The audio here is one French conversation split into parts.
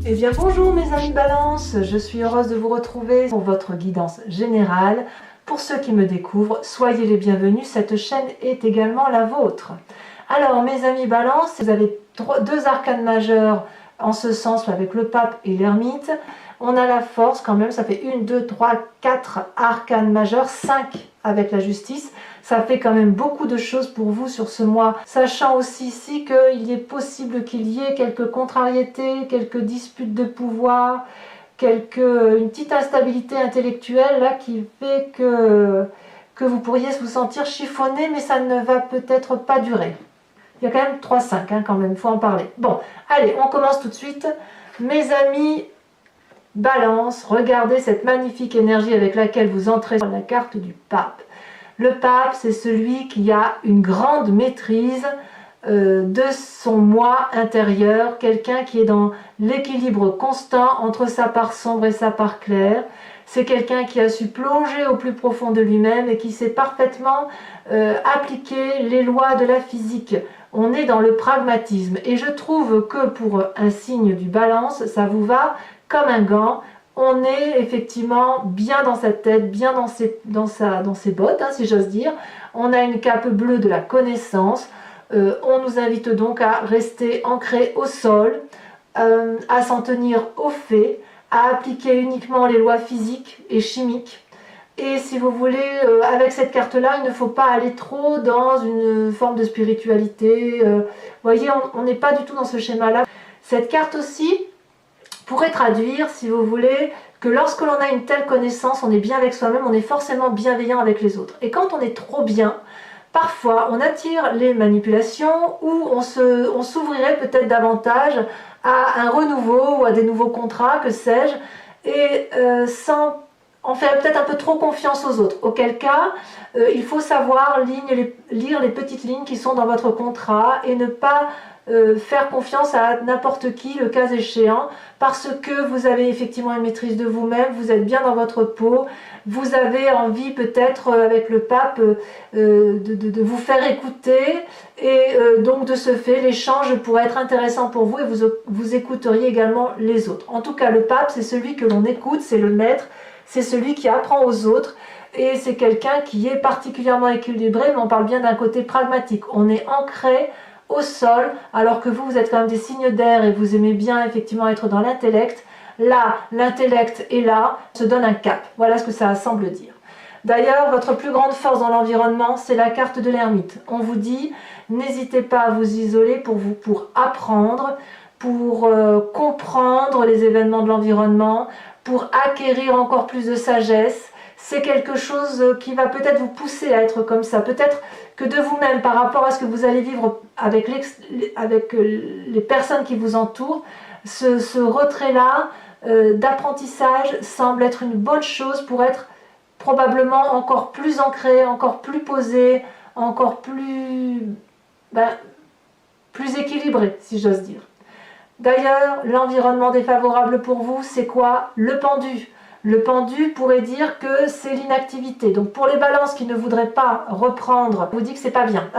Eh bien bonjour mes amis Balance, je suis heureuse de vous retrouver pour votre guidance générale. Pour ceux qui me découvrent, soyez les bienvenus, cette chaîne est également la vôtre. Alors mes amis Balance, vous avez deux arcanes majeures en ce sens avec le pape et l'ermite. On a la force quand même, ça fait 1, 2, 3, 4 arcanes majeures, 5 avec la justice. Ça fait quand même beaucoup de choses pour vous sur ce mois, sachant aussi ici qu'il est possible qu'il y ait quelques contrariétés, quelques disputes de pouvoir, une petite instabilité intellectuelle là qui fait que vous pourriez vous sentir chiffonné, mais ça ne va peut-être pas durer. Il y a quand même 3-5 quand même, il faut en parler. Bon, allez, on commence tout de suite. Mes amis Balance, regardez cette magnifique énergie avec laquelle vous entrez dans la carte du pape. Le pape, c'est celui qui a une grande maîtrise de son moi intérieur, quelqu'un qui est dans l'équilibre constant entre sa part sombre et sa part claire. C'est quelqu'un qui a su plonger au plus profond de lui-même et qui sait parfaitement appliquer les lois de la physique. On est dans le pragmatisme et je trouve que pour un signe du Balance, ça vous va comme un gant. On est effectivement bien dans sa tête, bien dans ses bottes, si j'ose dire. On a une cape bleue de la connaissance. On nous invite donc à rester ancré au sol, à s'en tenir aux faits, à appliquer uniquement les lois physiques et chimiques. Et si vous voulez, avec cette carte-là, il ne faut pas aller trop dans une forme de spiritualité. Vous voyez, on n'est pas du tout dans ce schéma-là. Cette carte aussi pourrait traduire, si vous voulez, que lorsque l'on a une telle connaissance, on est bien avec soi-même, on est forcément bienveillant avec les autres. Et quand on est trop bien, parfois on attire les manipulations ou on s'ouvrirait peut-être davantage à un renouveau ou à des nouveaux contrats, que sais-je, et on fait peut-être un peu trop confiance aux autres. Auquel cas, il faut savoir lire les petites lignes qui sont dans votre contrat et ne pas faire confiance à n'importe qui, le cas échéant, parce que vous avez effectivement une maîtrise de vous-même, vous êtes bien dans votre peau, vous avez envie peut-être avec le pape de vous faire écouter, et donc de ce fait l'échange pourrait être intéressant pour vous et vous écouteriez également les autres. En tout cas, le pape, c'est celui que l'on écoute, c'est le maître, c'est celui qui apprend aux autres, et c'est quelqu'un qui est particulièrement équilibré, mais on parle bien d'un côté pragmatique. On est ancré au sol, alors que vous êtes quand même des signes d'air et vous aimez bien effectivement être dans l'intellect. Là, l'intellect est là, se donne un cap. Voilà ce que ça semble dire. D'ailleurs, votre plus grande force dans l'environnement, c'est la carte de l'ermite. On vous dit, n'hésitez pas à vous isoler pour apprendre, pour comprendre les événements de l'environnement, pour acquérir encore plus de sagesse. C'est quelque chose qui va peut-être vous pousser à être comme ça. Peut-être que de vous-même, par rapport à ce que vous allez vivre avec les personnes qui vous entourent, ce retrait-là d'apprentissage semble être une bonne chose pour être probablement encore plus ancré, encore plus posé, encore plus équilibré, si j'ose dire. D'ailleurs, l'environnement défavorable pour vous, c'est quoi? Le pendu. Le pendu pourrait dire que c'est l'inactivité. Donc pour les balances qui ne voudraient pas reprendre, je vous dis que c'est pas bien.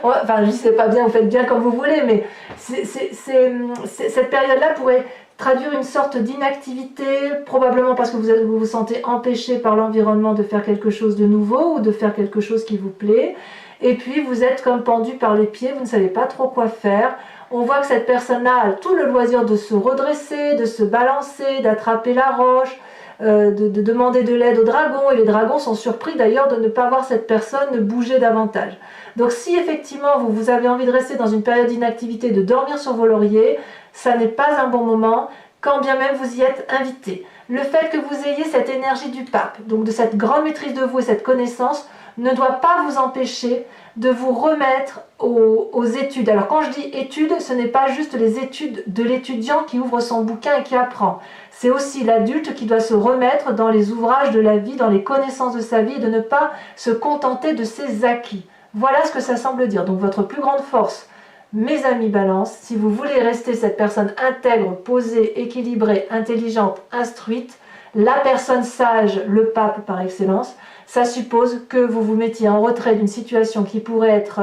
Enfin, je dis c'est pas bien, vous faites bien comme vous voulez, mais cette période-là pourrait traduire une sorte d'inactivité, probablement parce que vous vous sentez empêché par l'environnement de faire quelque chose de nouveau ou de faire quelque chose qui vous plaît. Et puis vous êtes comme pendu par les pieds, vous ne savez pas trop quoi faire. On voit que cette personne-là a tout le loisir de se redresser, de se balancer, d'attraper la roche, de demander de l'aide aux dragons. Et les dragons sont surpris d'ailleurs de ne pas voir cette personne bouger davantage. Donc si effectivement vous avez envie de rester dans une période d'inactivité, de dormir sur vos lauriers, ça n'est pas un bon moment, quand bien même vous y êtes invité. Le fait que vous ayez cette énergie du pape, donc de cette grande maîtrise de vous et cette connaissance, ne doit pas vous empêcher de vous remettre aux études. Alors quand je dis études, ce n'est pas juste les études de l'étudiant qui ouvre son bouquin et qui apprend. C'est aussi l'adulte qui doit se remettre dans les ouvrages de la vie, dans les connaissances de sa vie, et de ne pas se contenter de ses acquis. Voilà ce que ça semble dire. Donc votre plus grande force, mes amis Balance, si vous voulez rester cette personne intègre, posée, équilibrée, intelligente, instruite, la personne sage, le pape par excellence, ça suppose que vous vous mettiez en retrait d'une situation qui pourrait être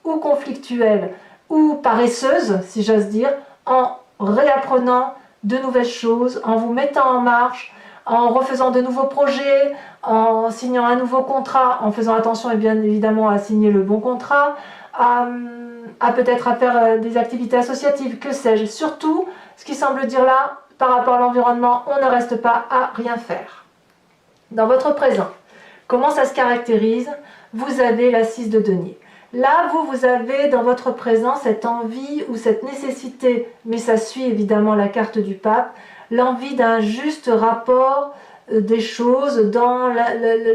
ou conflictuelle ou paresseuse, si j'ose dire, en réapprenant de nouvelles choses, en vous mettant en marche, en refaisant de nouveaux projets, en signant un nouveau contrat, en faisant attention et bien évidemment à signer le bon contrat, à peut-être à faire des activités associatives, que sais-je. Surtout, ce qui semble dire là, par rapport à l'environnement, on ne reste pas à rien faire. Dans votre présent, comment ça se caractérise? Vous avez la 6 de denier. Là, vous avez dans votre présent cette envie ou cette nécessité, mais ça suit évidemment la carte du pape, l'envie d'un juste rapport des choses dans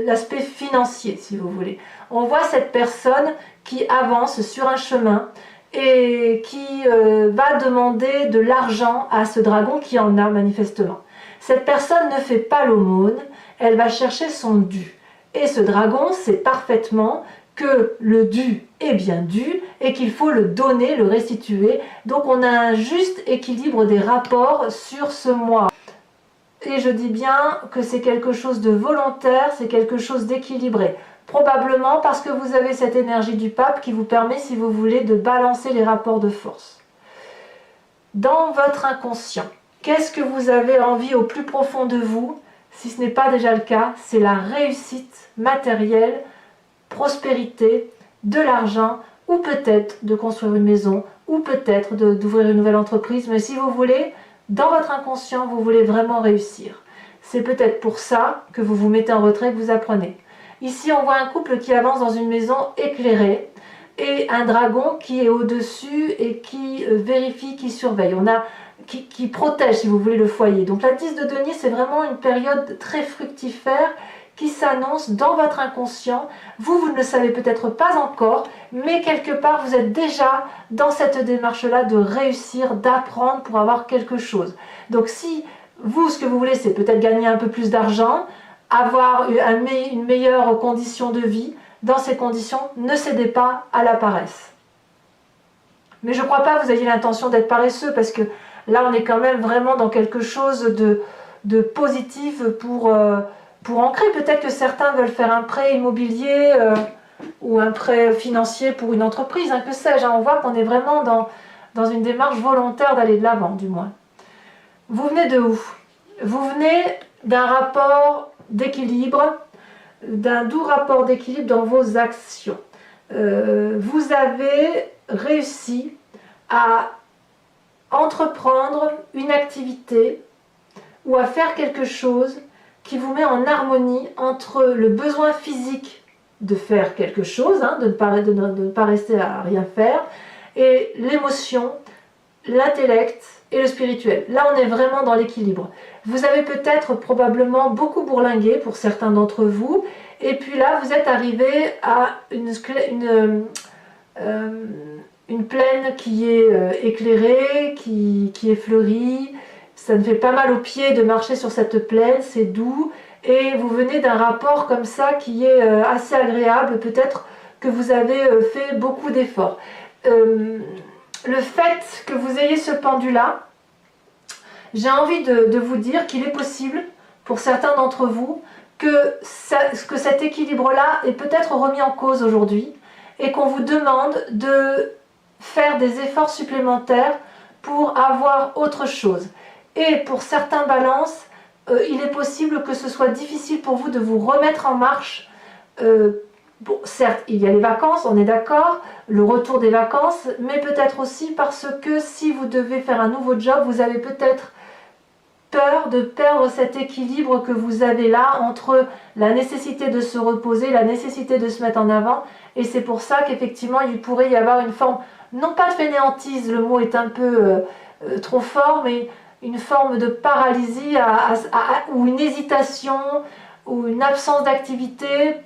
l'aspect financier, si vous voulez. On voit cette personne qui avance sur un chemin et qui va demander de l'argent à ce dragon qui en a manifestement. Cette personne ne fait pas l'aumône, elle va chercher son dû. Et ce dragon sait parfaitement que le dû est bien dû et qu'il faut le donner, le restituer. Donc on a un juste équilibre des rapports sur ce mois. Et je dis bien que c'est quelque chose de volontaire, c'est quelque chose d'équilibré. Probablement parce que vous avez cette énergie du pape qui vous permet, si vous voulez, de balancer les rapports de force. Dans votre inconscient, qu'est-ce que vous avez envie au plus profond de vous? Si ce n'est pas déjà le cas, c'est la réussite matérielle, prospérité, de l'argent, ou peut-être de construire une maison, ou peut-être d'ouvrir une nouvelle entreprise. Mais si vous voulez, dans votre inconscient, vous voulez vraiment réussir. C'est peut-être pour ça que vous vous mettez en retrait, que vous apprenez. Ici, on voit un couple qui avance dans une maison éclairée et un dragon qui est au-dessus et qui vérifie, qui surveille. On a qui protège, si vous voulez, le foyer. Donc la 10 de denier, c'est vraiment une période très fructifère qui s'annonce dans votre inconscient. Vous ne le savez peut-être pas encore, mais quelque part, vous êtes déjà dans cette démarche-là de réussir, d'apprendre pour avoir quelque chose. Donc si vous, ce que vous voulez, c'est peut-être gagner un peu plus d'argent, avoir une meilleure condition de vie, dans ces conditions, ne cédez pas à la paresse. Mais je ne crois pas que vous ayez l'intention d'être paresseux, parce que là, on est quand même vraiment dans quelque chose de positif pour ancrer. Peut-être que certains veulent faire un prêt immobilier ou un prêt financier pour une entreprise, que sais-je. On voit qu'on est vraiment dans une démarche volontaire d'aller de l'avant, du moins. Vous venez de où? Vous venez d'un rapport d'équilibre, d'un doux rapport d'équilibre dans vos actions. Vous avez réussi à entreprendre une activité ou à faire quelque chose qui vous met en harmonie entre le besoin physique de faire quelque chose, de ne pas rester à rien faire, et l'émotion, l'intellect et le spirituel. Là, on est vraiment dans l'équilibre. Vous avez peut-être probablement beaucoup bourlingué pour certains d'entre vous, et puis là, vous êtes arrivé à une plaine qui est éclairée, qui est fleurie. Ça me fait pas mal aux pieds de marcher sur cette plaine, c'est doux. Et vous venez d'un rapport comme ça qui est assez agréable. Peut-être que vous avez fait beaucoup d'efforts. Le fait que vous ayez ce pendu-là, j'ai envie de vous dire qu'il est possible, pour certains d'entre vous, que cet équilibre-là est peut-être remis en cause aujourd'hui et qu'on vous demande de faire des efforts supplémentaires pour avoir autre chose. Et pour certains balances, il est possible que ce soit difficile pour vous de vous remettre en marche. Bon, certes, il y a les vacances, on est d'accord, le retour des vacances, mais peut-être aussi parce que si vous devez faire un nouveau job, vous avez peut-être peur de perdre cet équilibre que vous avez là entre la nécessité de se reposer, la nécessité de se mettre en avant, et c'est pour ça qu'effectivement il pourrait y avoir une forme, non pas de fainéantise, le mot est un peu trop fort, mais une forme de paralysie ou une hésitation ou une absence d'activité,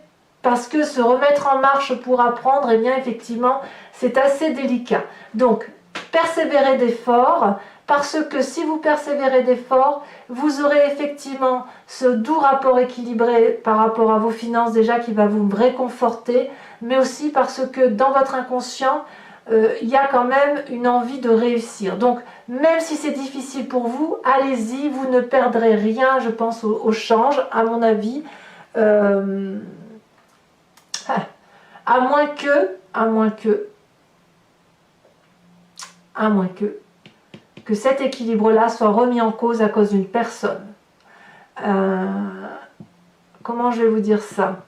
parce que se remettre en marche pour apprendre, eh bien effectivement c'est assez délicat. Donc persévérez d'efforts, parce que si vous persévérez d'efforts, vous aurez effectivement ce doux rapport équilibré par rapport à vos finances déjà qui va vous réconforter, mais aussi parce que dans votre inconscient, il y a quand même une envie de réussir. Donc même si c'est difficile pour vous, allez-y, vous ne perdrez rien, je pense, au change, à mon avis. À moins que, que cet équilibre-là soit remis en cause à cause d'une personne. Comment je vais vous dire ça?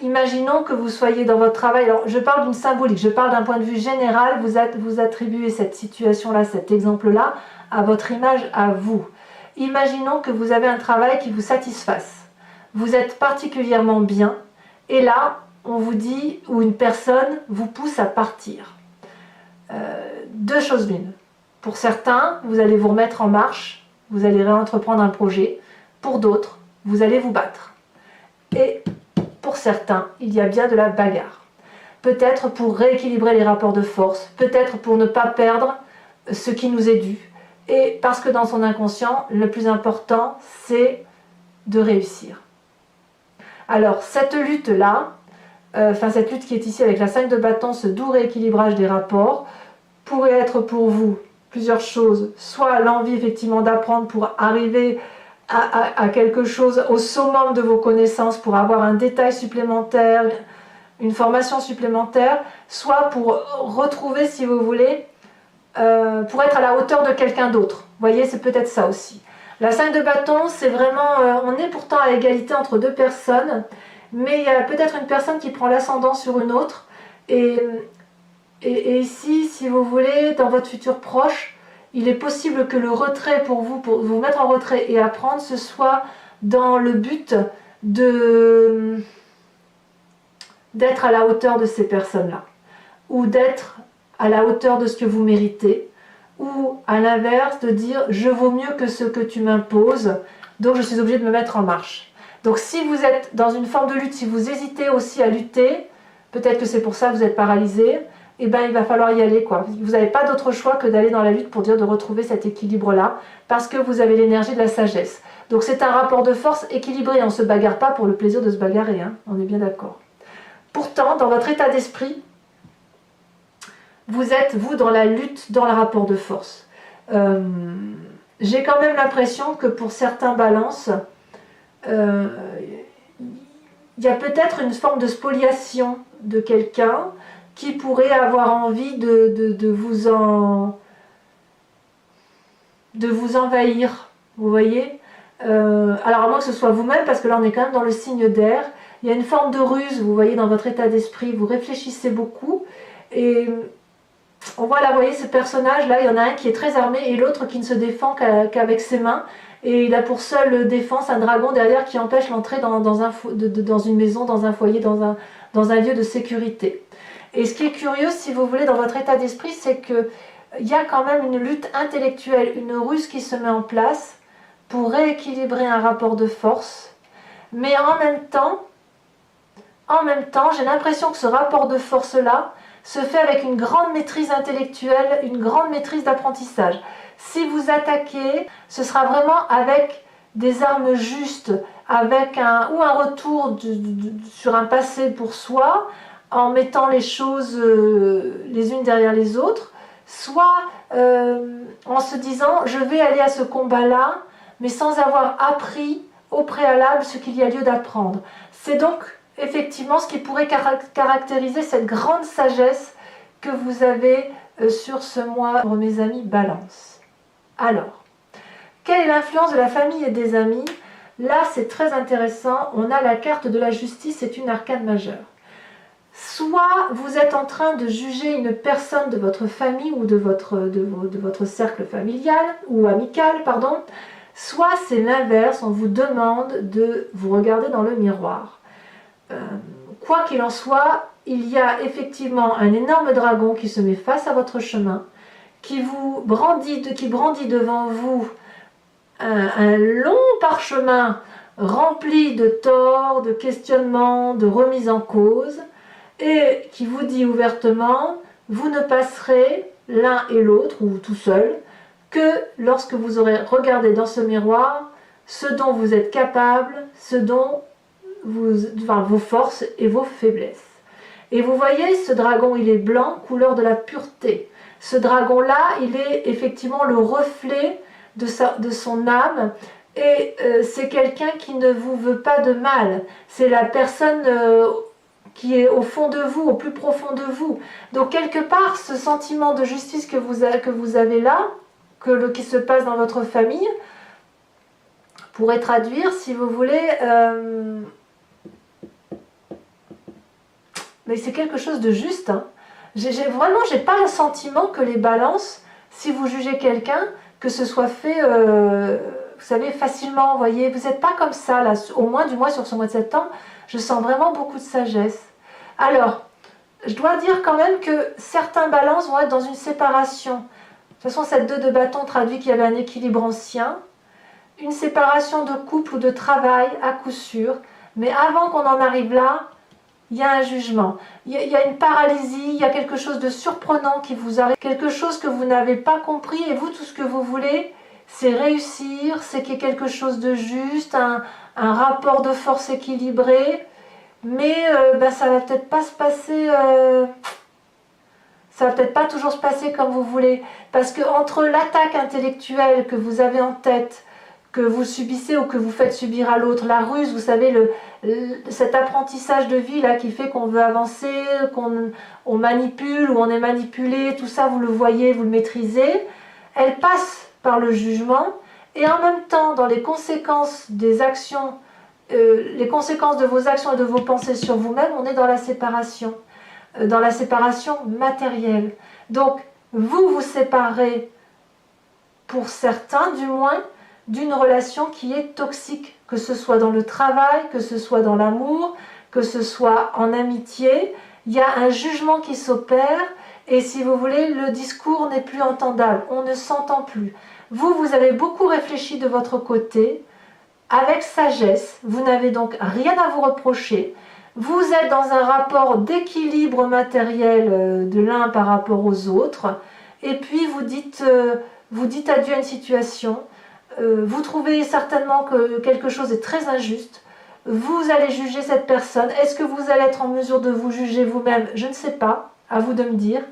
Imaginons que vous soyez dans votre travail, alors je parle d'une symbolique, je parle d'un point de vue général, vous attribuez cette situation-là, cet exemple-là, à votre image, à vous. Imaginons que vous avez un travail qui vous satisfasse. Vous êtes particulièrement bien, et là, on vous dit, ou une personne vous pousse à partir. Deux choses l'une. Pour certains, vous allez vous remettre en marche, vous allez réentreprendre un projet. Pour d'autres, vous allez vous battre. Et pour certains, il y a bien de la bagarre. Peut-être pour rééquilibrer les rapports de force, peut-être pour ne pas perdre ce qui nous est dû. Et parce que dans son inconscient, le plus important, c'est de réussir. Alors, cette lutte-là, cette lutte qui est ici avec la 5 de bâton, ce doux rééquilibrage des rapports, pourrait être pour vous plusieurs choses. Soit l'envie effectivement d'apprendre pour arriver à quelque chose au summum de vos connaissances, pour avoir un détail supplémentaire, une formation supplémentaire, soit pour retrouver, si vous voulez, pour être à la hauteur de quelqu'un d'autre. Vous voyez, c'est peut-être ça aussi. La 5 de bâton, c'est vraiment, on est pourtant à égalité entre deux personnes, mais il y a peut-être une personne qui prend l'ascendant sur une autre, et ici, si vous voulez, dans votre futur proche, il est possible que le retrait pour vous mettre en retrait et apprendre, ce soit dans le but d'être à la hauteur de ces personnes-là, ou d'être à la hauteur de ce que vous méritez, ou à l'inverse, de dire « je vaux mieux que ce que tu m'imposes, donc je suis obligé de me mettre en marche ». Donc si vous êtes dans une forme de lutte, si vous hésitez aussi à lutter, peut-être que c'est pour ça que vous êtes paralysé, eh ben, il va falloir y aller, quoi. Vous n'avez pas d'autre choix que d'aller dans la lutte pour dire de retrouver cet équilibre-là, parce que vous avez l'énergie de la sagesse. Donc c'est un rapport de force équilibré, on ne se bagarre pas pour le plaisir de se bagarrer, hein. On est bien d'accord. Pourtant, dans votre état d'esprit, vous êtes, vous, dans la lutte, dans le rapport de force. J'ai quand même l'impression que pour certains balances, il y a peut-être une forme de spoliation de quelqu'un qui pourrait avoir envie de vous envahir, vous voyez. Alors à moins que ce soit vous-même, parce que là on est quand même dans le signe d'air, il y a une forme de ruse, vous voyez, dans votre état d'esprit, vous réfléchissez beaucoup, et on voit là, vous voyez, ce personnage-là, il y en a un qui est très armé, et l'autre qui ne se défend qu'avec ses mains, et il a pour seule défense un dragon derrière qui empêche l'entrée dans une maison, dans un foyer, dans un lieu de sécurité. Et ce qui est curieux, si vous voulez, dans votre état d'esprit, c'est qu'il y a quand même une lutte intellectuelle, une ruse qui se met en place pour rééquilibrer un rapport de force. Mais en même temps, j'ai l'impression que ce rapport de force-là se fait avec une grande maîtrise intellectuelle, une grande maîtrise d'apprentissage. Si vous attaquez, ce sera vraiment avec des armes justes, avec un retour sur un passé pour soi, en mettant les choses les unes derrière les autres, soit en se disant je vais aller à ce combat-là, mais sans avoir appris au préalable ce qu'il y a lieu d'apprendre. C'est donc effectivement ce qui pourrait caractériser cette grande sagesse que vous avez sur ce mois, mes amis Balance. Alors, quelle est l'influence de la famille et des amis? Là, c'est très intéressant. On a la carte de la justice, c'est une arcane majeure. Soit vous êtes en train de juger une personne de votre famille ou de votre cercle familial ou amical, pardon, soit c'est l'inverse, on vous demande de vous regarder dans le miroir. Quoi qu'il en soit, il y a effectivement un énorme dragon qui se met face à votre chemin, qui brandit devant vous un long parchemin rempli de torts, de questionnements, de remises en cause, et qui vous dit ouvertement, vous ne passerez l'un et l'autre, ou tout seul, que lorsque vous aurez regardé dans ce miroir ce dont vous êtes capable, ce dont vos forces et vos faiblesses. Et vous voyez, ce dragon, il est blanc, couleur de la pureté. Ce dragon-là, il est effectivement le reflet de son âme, et c'est quelqu'un qui ne vous veut pas de mal. C'est la personne qui est au fond de vous, au plus profond de vous. Donc quelque part, ce sentiment de justice que vous avez là, qui se passe dans votre famille, pourrait traduire, si vous voulez, mais c'est quelque chose de juste. Hein. Vraiment, j'ai pas le sentiment que les balances, si vous jugez quelqu'un, que ce soit fait, vous savez, facilement, vous voyez, vous n'êtes pas comme ça, là, au moins du moins sur ce mois de septembre, je sens vraiment beaucoup de sagesse. Alors, je dois dire quand même que certains balances vont être dans une séparation. De toute façon, cette 2 de bâton traduit qu'il y avait un équilibre ancien, une séparation de couple ou de travail à coup sûr, mais avant qu'on en arrive là, il y a un jugement, il y a une paralysie, il y a quelque chose de surprenant qui vous arrive, quelque chose que vous n'avez pas compris, et vous, tout ce que vous voulez, c'est réussir, c'est qu'il y ait quelque chose de juste, un rapport de force équilibré, mais ça va peut-être pas se passer, ça va peut-être pas toujours se passer comme vous voulez, parce que entre l'attaque intellectuelle que vous avez en tête, que vous subissez ou que vous faites subir à l'autre, la ruse, vous savez, cet apprentissage de vie là qui fait qu'on veut avancer, qu'on manipule ou on est manipulé, tout ça vous le voyez, vous le maîtrisez, elle passe par le jugement, et en même temps dans les conséquences des actions, les conséquences de vos actions et de vos pensées sur vous-même, on est dans la séparation matérielle. Donc vous vous séparez, pour certains du moins, d'une relation qui est toxique, que ce soit dans le travail, que ce soit dans l'amour, que ce soit en amitié. Il y a un jugement qui s'opère, et si vous voulez, le discours n'est plus entendable, on ne s'entend plus. Vous avez beaucoup réfléchi de votre côté, avec sagesse, vous n'avez donc rien à vous reprocher, vous êtes dans un rapport d'équilibre matériel de l'un par rapport aux autres, et puis vous dites adieu à une situation. Vous trouvez certainement que quelque chose est très injuste, vous allez juger cette personne. Est-ce que vous allez être en mesure de vous juger vous-même? Je ne sais pas, à vous de me dire,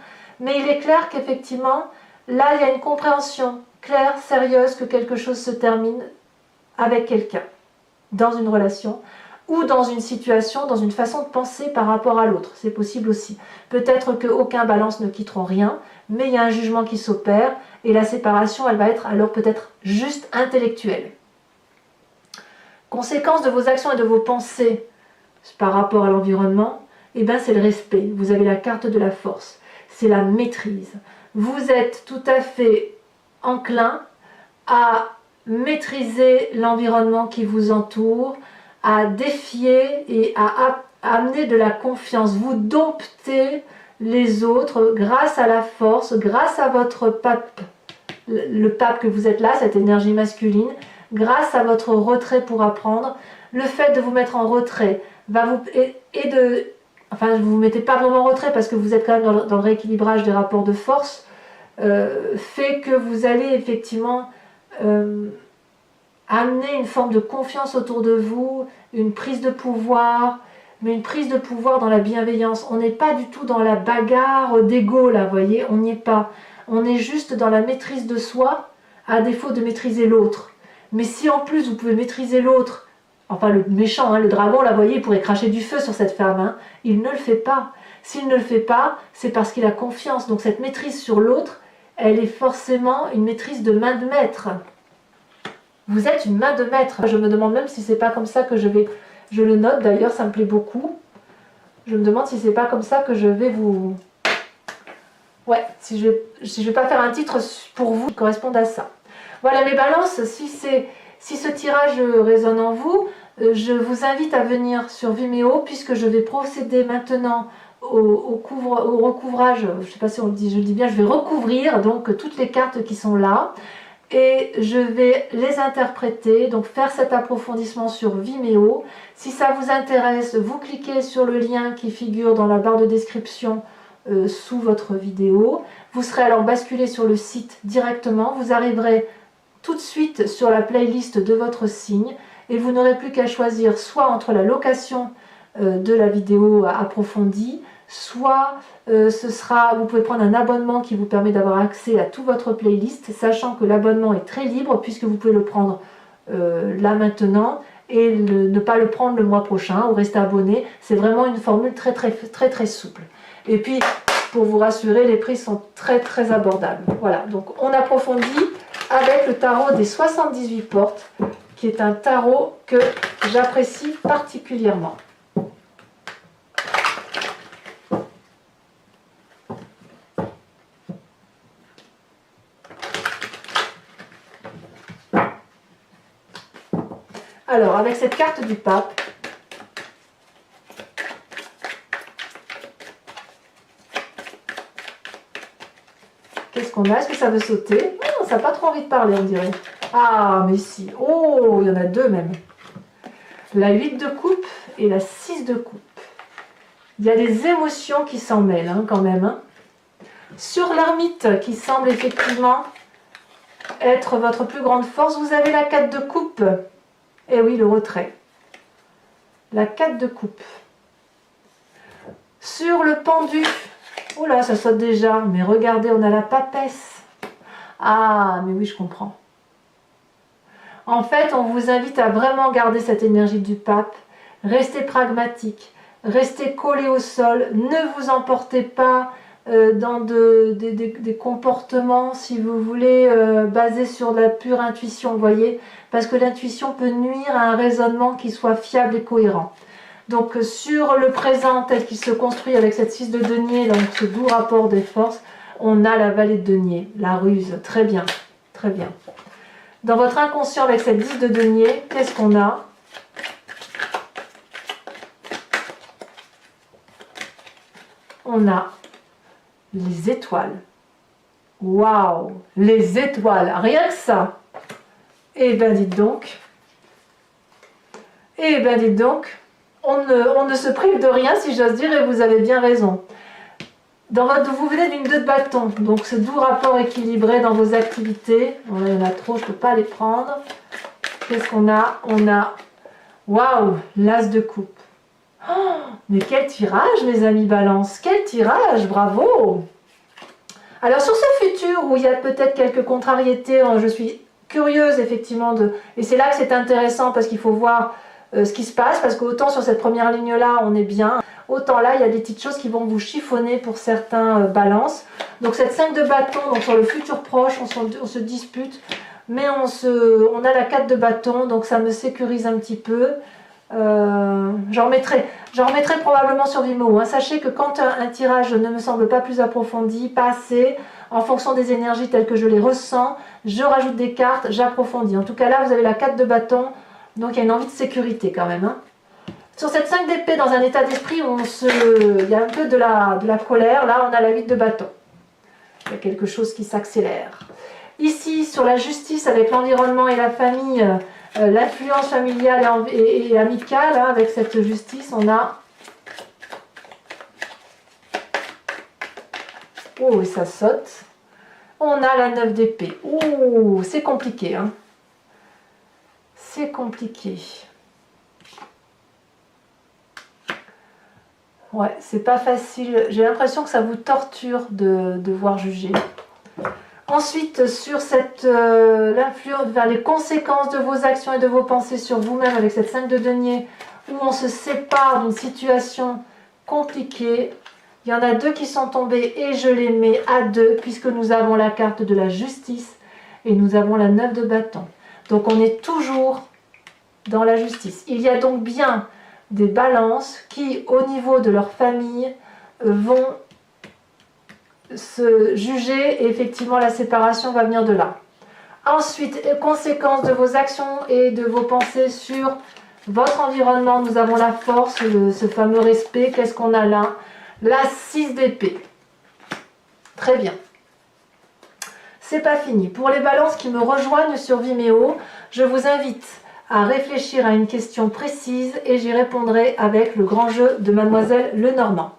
mais il est clair qu'effectivement, là il y a une compréhension claire, sérieuse, que quelque chose se termine avec quelqu'un, dans une relation, ou dans une situation, dans une façon de penser par rapport à l'autre, c'est possible aussi. Peut-être qu'aucun balance ne quitteront rien, mais il y a un jugement qui s'opère, et la séparation, elle va être alors peut-être juste intellectuelle. Conséquence de vos actions et de vos pensées par rapport à l'environnement, eh bien c'est le respect. Vous avez la carte de la force, c'est la maîtrise. Vous êtes tout à fait enclin à maîtriser l'environnement qui vous entoure, à défier et à amener de la confiance. Vous domptez les autres grâce à la force, grâce à votre pape, le pape que vous êtes là, cette énergie masculine, grâce à votre retrait pour apprendre. Le fait de vous mettre en retrait va vous enfin vous ne vous mettez pas vraiment en retrait parce que vous êtes quand même dans le rééquilibrage des rapports de force, fait que vous allez effectivement amener une forme de confiance autour de vous, une prise de pouvoir, mais une prise de pouvoir dans la bienveillance. On n'est pas du tout dans la bagarre d'ego là, vous voyez, on n'y est pas. On est juste dans la maîtrise de soi, à défaut de maîtriser l'autre. Mais si en plus vous pouvez maîtriser l'autre, enfin le méchant, hein, le dragon là, vous voyez, il pourrait cracher du feu sur cette femme, hein, il ne le fait pas. S'il ne le fait pas, c'est parce qu'il a confiance. Donc cette maîtrise sur l'autre, elle est forcément une maîtrise de main de maître. Vous êtes une main de maître. Je me demande même si c'est pas comme ça que je le note d'ailleurs, ça me plaît beaucoup. Je me demande si c'est pas comme ça que je vais vous... Ouais, si je vais pas faire un titre pour vous qui corresponde à ça. Voilà mes balances, si ce tirage résonne en vous, je vous invite à venir sur Vimeo puisque je vais procéder maintenant au recouvrage, je ne sais pas si je le dis bien, je vais recouvrir donc toutes les cartes qui sont là. Et je vais les interpréter, donc faire cet approfondissement sur Vimeo. Si ça vous intéresse, vous cliquez sur le lien qui figure dans la barre de description sous votre vidéo. Vous serez alors basculé sur le site directement. Vous arriverez tout de suite sur la playlist de votre signe et vous n'aurez plus qu'à choisir soit entre la location de la vidéo approfondie, soit vous pouvez prendre un abonnement qui vous permet d'avoir accès à toute votre playlist, sachant que l'abonnement est très libre puisque vous pouvez le prendre là maintenant et ne pas le prendre le mois prochain ou rester abonné. C'est vraiment une formule très souple. Et puis, pour vous rassurer, les prix sont très abordables. Voilà, donc on approfondit avec le tarot des 78 portes, qui est un tarot que j'apprécie particulièrement. Alors, avec cette carte du pape, qu'est-ce qu'on a? Est-ce que ça veut sauter? Oh, ça n'a pas trop envie de parler, on dirait. Ah, mais si. Oh, il y en a deux même. La 8 de coupe et la 6 de coupe. Il y a des émotions qui s'en mêlent, hein, quand même. Hein. Sur l'ermite, qui semble effectivement être votre plus grande force, vous avez la 4 de coupe. Et oui, le retrait. La 4 de coupe. Sur le pendu, oh là, ça saute déjà, mais regardez, on a la papesse. Ah, mais oui, je comprends. En fait, on vous invite à vraiment garder cette énergie du pape. Restez pragmatique, restez collé au sol, ne vous emportez pas dans des comportements, si vous voulez, basés sur la pure intuition, vous voyez, parce que l'intuition peut nuire à un raisonnement qui soit fiable et cohérent. Donc sur le présent tel qu'il se construit avec cette 6 de denier, donc ce doux rapport des forces, on a la vallée de denier, la ruse, très bien, très bien. Dans votre inconscient avec cette 10 de denier, qu'est-ce qu'on a? On a les étoiles. Waouh, les étoiles, rien que ça. Eh bien dites donc, on ne se prive de rien si j'ose dire et vous avez bien raison. Vous venez d'une 2 de bâton, donc ce doux rapport équilibré dans vos activités. Bon, il y en a trop, je ne peux pas les prendre. Qu'est-ce qu'on a? On a, waouh, l'as de coupe. Oh, mais quel tirage, mes amis Balance, quel tirage, bravo! Alors sur ce futur où il y a peut-être quelques contrariétés, je suis curieuse effectivement et c'est là que c'est intéressant parce qu'il faut voir ce qui se passe, parce qu'autant sur cette première ligne là on est bien, autant là il y a des petites choses qui vont vous chiffonner pour certains balances. Donc cette 5 de bâton, donc sur le futur proche on se dispute, mais on a la 4 de bâton, donc ça me sécurise un petit peu. J'en remettrai probablement sur Vimeo. Hein. Sachez que quand un tirage ne me semble pas plus approfondi, pas assez, en fonction des énergies telles que je les ressens, je rajoute des cartes, j'approfondis. En tout cas là, vous avez la 4 de bâton, donc il y a une envie de sécurité quand même. Hein. Sur cette 5 d'épée, dans un état d'esprit où il y a un peu de la colère, là on a la 8 de bâton. Il y a quelque chose qui s'accélère. Ici, sur la justice avec l'environnement et la famille, l'influence familiale et amicale, hein, avec cette justice, on a... Oh, et ça saute. On a la 9 d'épée. Oh, c'est compliqué. Hein. C'est compliqué. Ouais, c'est pas facile. J'ai l'impression que ça vous torture de devoir juger. Ensuite, sur l'influence vers les conséquences de vos actions et de vos pensées sur vous-même avec cette 5 de denier, où on se sépare d'une situation compliquée. Il y en a 2 qui sont tombés et je les mets à 2 puisque nous avons la carte de la justice et nous avons la 9 de bâton. Donc on est toujours dans la justice. Il y a donc bien des balances qui, au niveau de leur famille, vont se juger et effectivement la séparation va venir de là. Ensuite, conséquences de vos actions et de vos pensées sur votre environnement, nous avons la force, ce fameux respect. Qu'est-ce qu'on a là? La 6 d'épée. Très bien. C'est pas fini. Pour les balances qui me rejoignent sur Vimeo, je vous invite à réfléchir à une question précise et j'y répondrai avec le grand jeu de Mademoiselle Lenormand.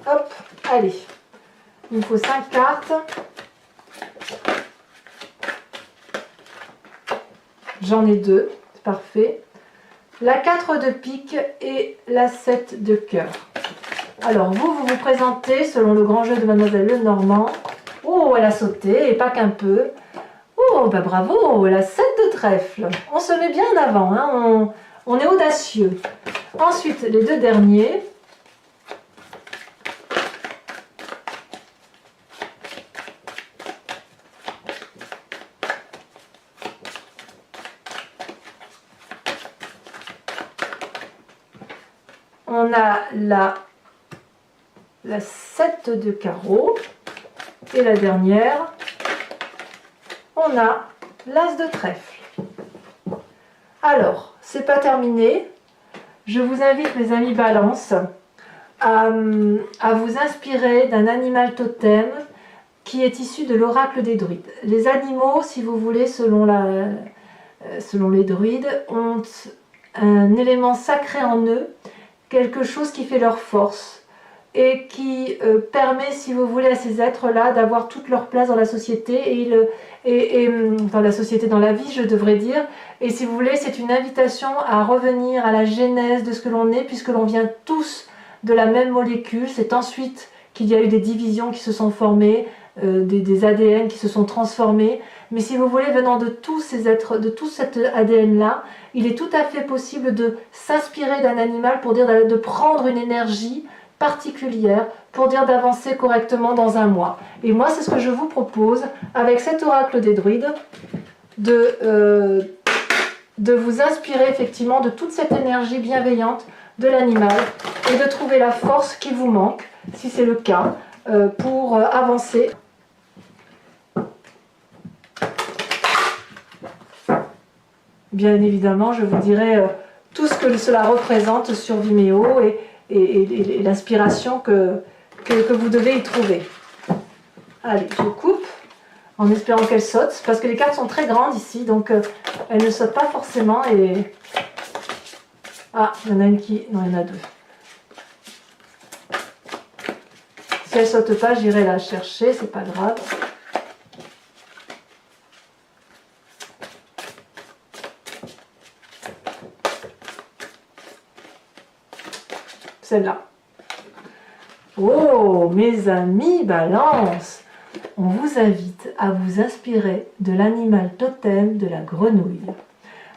Hop, allez. Il me faut 5 cartes. J'en ai 2, c'est parfait. La 4 de pique et la 7 de cœur. Alors vous vous présentez selon le grand jeu de Mademoiselle Lenormand. Oh, elle a sauté, et pas qu'un peu. Oh, bah bravo, la 7 de trèfle. On se met bien en avant, hein, on est audacieux. Ensuite, les 2 derniers. On a la 7 de carreau. Et la dernière, on a l'as de trèfle. Alors, c'est pas terminé. Je vous invite, mes amis Balance, à vous inspirer d'un animal totem qui est issu de l'oracle des druides. Les animaux, si vous voulez, selon les druides, ont un élément sacré en eux, quelque chose qui fait leur force et qui permet, si vous voulez, à ces êtres-là d'avoir toute leur place dans la société et dans la société, dans la vie, je devrais dire. Et si vous voulez, c'est une invitation à revenir à la genèse de ce que l'on est, puisque l'on vient tous de la même molécule. C'est ensuite qu'il y a eu des divisions qui se sont formées, des ADN qui se sont transformés. Mais si vous voulez, venant de tous ces êtres, de tout cet ADN-là, il est tout à fait possible de s'inspirer d'un animal pour dire de prendre une énergie particulière pour dire d'avancer correctement dans un mois. Et moi, c'est ce que je vous propose avec cet oracle des druides, de vous inspirer effectivement de toute cette énergie bienveillante de l'animal et de trouver la force qui vous manque, si c'est le cas, pour avancer. Bien évidemment, je vous dirai tout ce que cela représente sur Vimeo et l'inspiration que vous devez y trouver. Allez, je coupe en espérant qu'elle saute, parce que les cartes sont très grandes ici, donc elles ne sautent pas forcément. Et ah, il y en a une qui... Non, il y en a 2. Si elle ne saute pas, j'irai la chercher, c'est pas grave. Celle-là. Oh, mes amis Balance, on vous invite à vous inspirer de l'animal totem de la grenouille.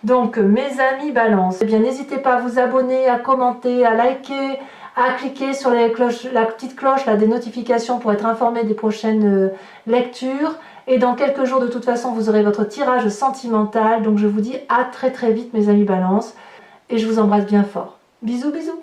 Donc, mes amis Balance, eh bien, n'hésitez pas à vous abonner, à commenter, à liker, à cliquer sur la petite cloche là, des notifications pour être informé des prochaines lectures. Et dans quelques jours, de toute façon, vous aurez votre tirage sentimental. Donc, je vous dis à très très vite, mes amis Balance. Et je vous embrasse bien fort. Bisous, bisous.